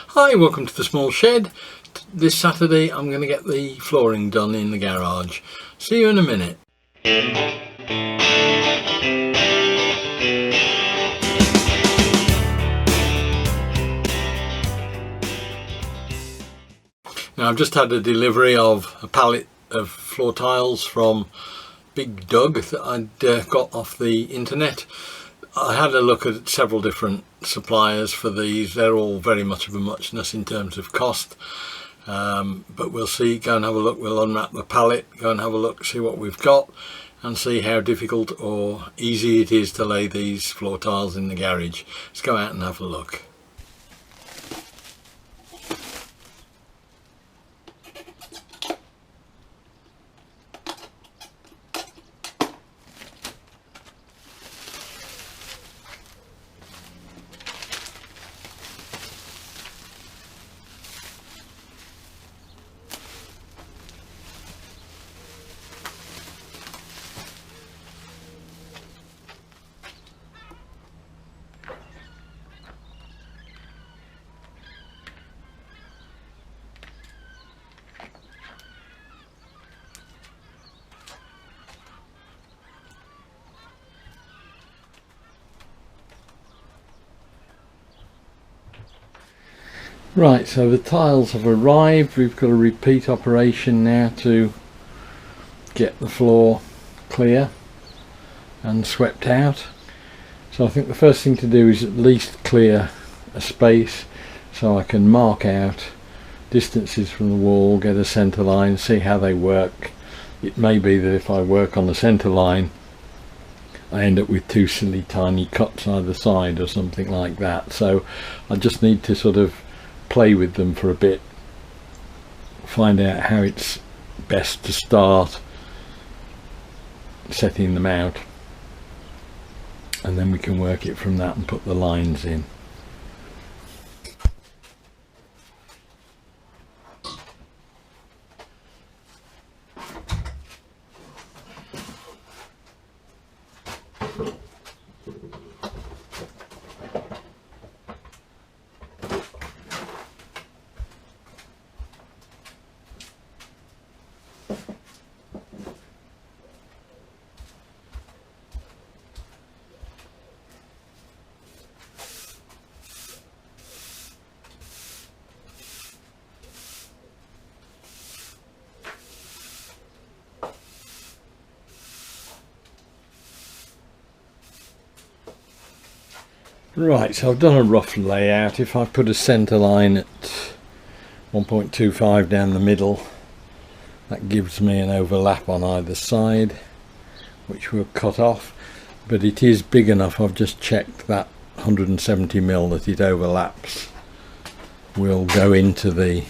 Hi, welcome to the small shed. This Saturday I'm going to get the flooring done in the garage. See you in a minute. Now I've just had a delivery of a pallet of floor tiles from Big Doug that I'd got off the internet. I had a look at several different suppliers for these. They're all very much of a muchness in terms of cost, but we'll see. Go and have a look. We'll unwrap the pallet, go and have a look, see what we've got, and see how difficult or easy it is to lay these floor tiles in the garage. Let's go out and have a look. Right, so the tiles have arrived. We've got a repeat operation now to get the floor clear and swept out. So I think the first thing to do is at least clear a space so I can mark out distances from the wall, get a centre line, see how they work. It may be that if I work on the centre line I end up with two silly tiny cuts either side or something like that. So I just need to sort of play with them for a bit, find out how it's best to start setting them out, and then we can work it from that and put the lines in. Right, so I've done a rough layout. If I put a centre line at 1.25 down the middle, that gives me an overlap on either side, which we'll cut off, but it is big enough. I've just checked that 170mm that it overlaps will go into the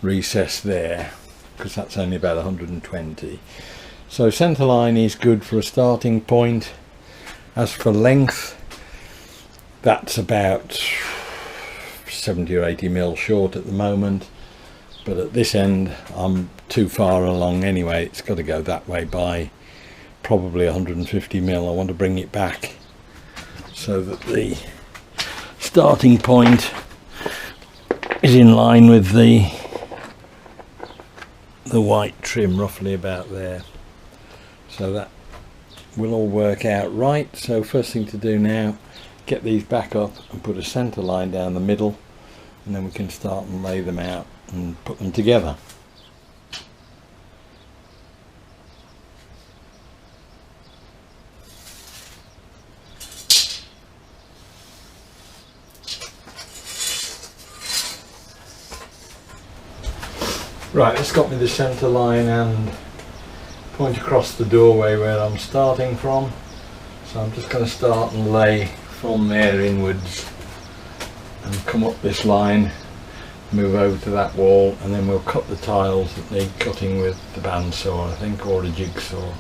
recess there, because that's only about 120. So centre line is good for a starting point. As for length, that's about 70 or 80mm short at the moment, but at this end I'm too far along anyway. It's got to go that way by probably 150mm. I want to bring it back so that the starting point is in line with the white trim, roughly about there. So that will all work out right. So first thing to do now, get these back up and put a centre line down the middle, and then we can start and lay them out and put them together. Right, let's got me the centre line and point across the doorway where I'm starting from. So I'm just going to start and lay from there inwards and come up this line, move over to that wall, and then we'll cut the tiles that need cutting with the bandsaw, I think, or a jigsaw.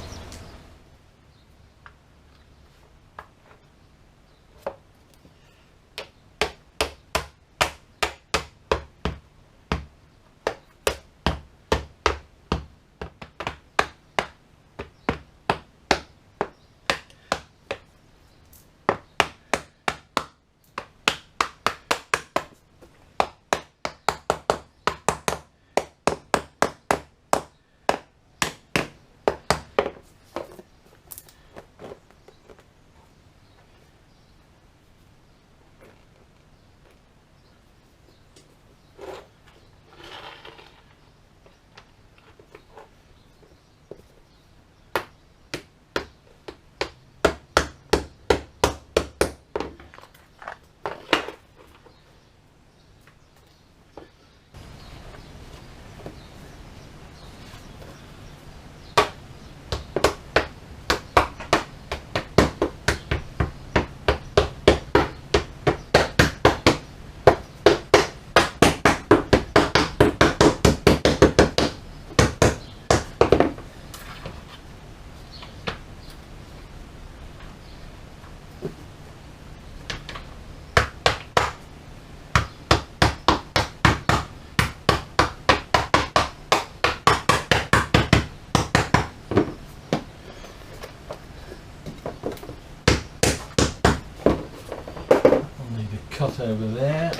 cut over there,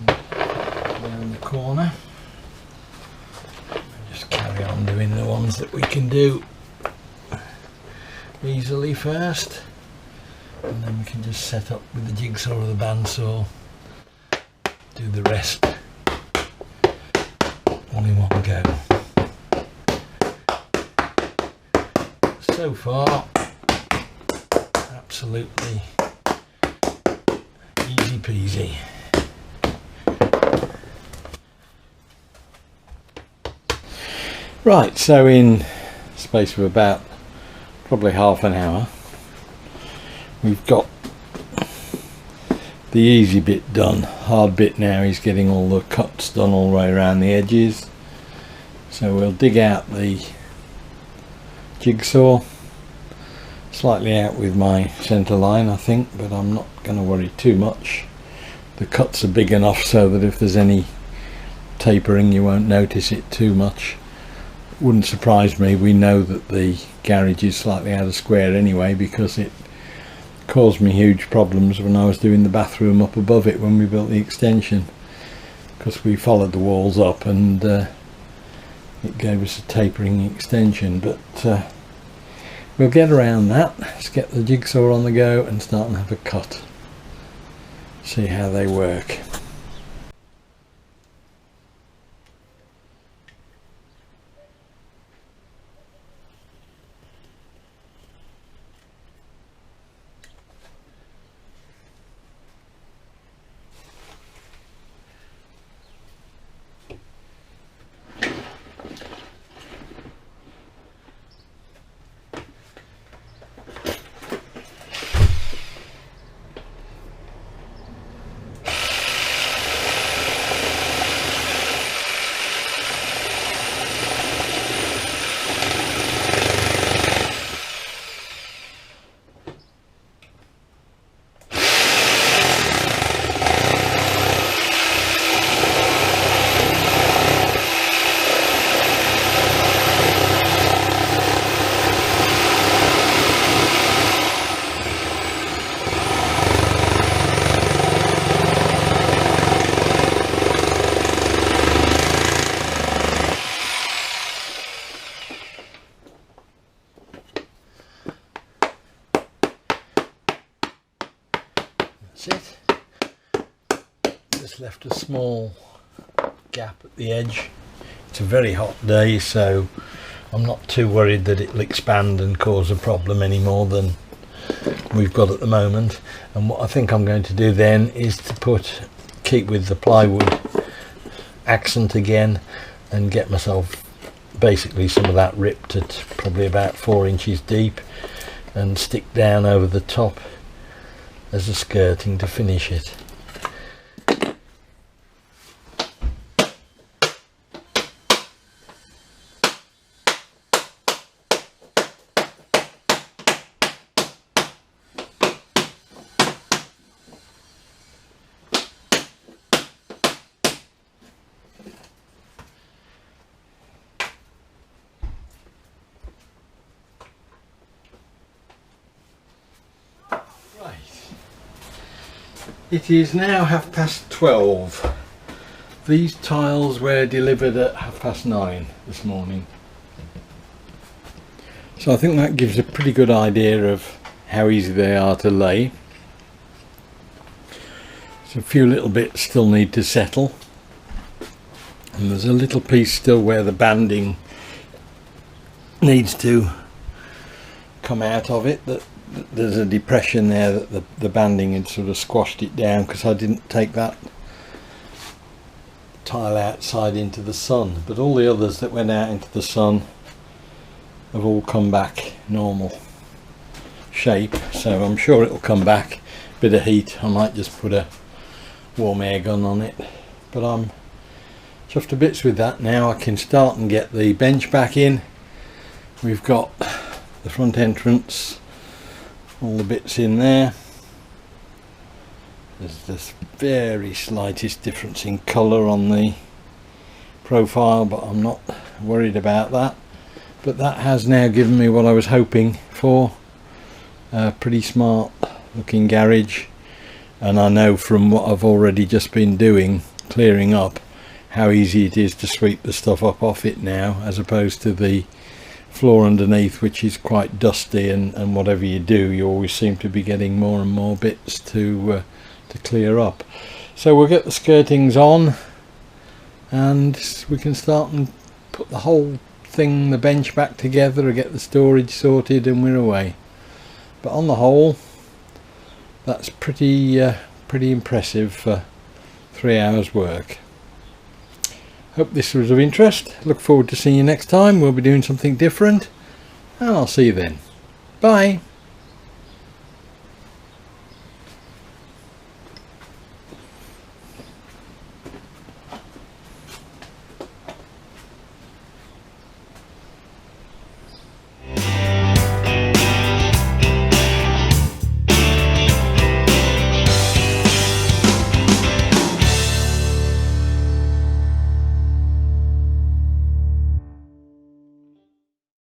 down the corner. Just carry on doing the ones that we can do easily first, and then we can just set up with the jigsaw or the bandsaw, do the rest all in one go. So far, absolutely easy peasy. Right, so in space of about probably half an hour, we've got the easy bit done. Hard bit now is getting all the cuts done all the way around the edges. So we'll dig out the jigsaw, slightly out with my centre line I think, but I'm not going to worry too much. The cuts are big enough so that if there's any tapering you won't notice it too much. Wouldn't surprise me. We know that the garage is slightly out of square anyway, because it caused me huge problems when I was doing the bathroom up above it when we built the extension, because we followed the walls up and it gave us a tapering extension. But we'll get around that. Let's get the jigsaw on the go and start and have a cut, see how they work. That's it. Just left a small gap at the edge. It's a very hot day, so I'm not too worried that it'll expand and cause a problem any more than we've got at the moment. And what I think I'm going to do then is to keep with the plywood accent again and get myself basically some of that ripped at probably about 4 inches deep and stick down over the top as a skirting to finish it. It is now 12:30. These tiles were delivered at 9:30 this morning. So I think that gives a pretty good idea of how easy they are to lay. So a few little bits still need to settle. And there's a little piece still where the banding needs to come out of it. There's a depression there that the banding had sort of squashed it down because I didn't take that tile outside into the sun, but all the others that went out into the sun have all come back normal shape, so I'm sure it'll come back. Bit of heat, I might just put a warm air gun on it, but I'm chuffed to bits with that. Now I can start and get the bench back in. We've got the front entrance, all the bits in there. There's this very slightest difference in colour on the profile, but I'm not worried about that. But that has now given me what I was hoping for, a pretty smart looking garage, and I know from what I've already just been doing, clearing up, how easy it is to sweep the stuff up off it now, as opposed to the floor underneath, which is quite dusty, and whatever you do, you always seem to be getting more and more bits to clear up. So we'll get the skirtings on, and we can start and put the whole thing, the bench, back together and get the storage sorted, and we're away. But on the whole, that's pretty impressive for 3 hours work. Hope this was of interest. Look forward to seeing you next time. We'll be doing something different, and I'll see you then. Bye.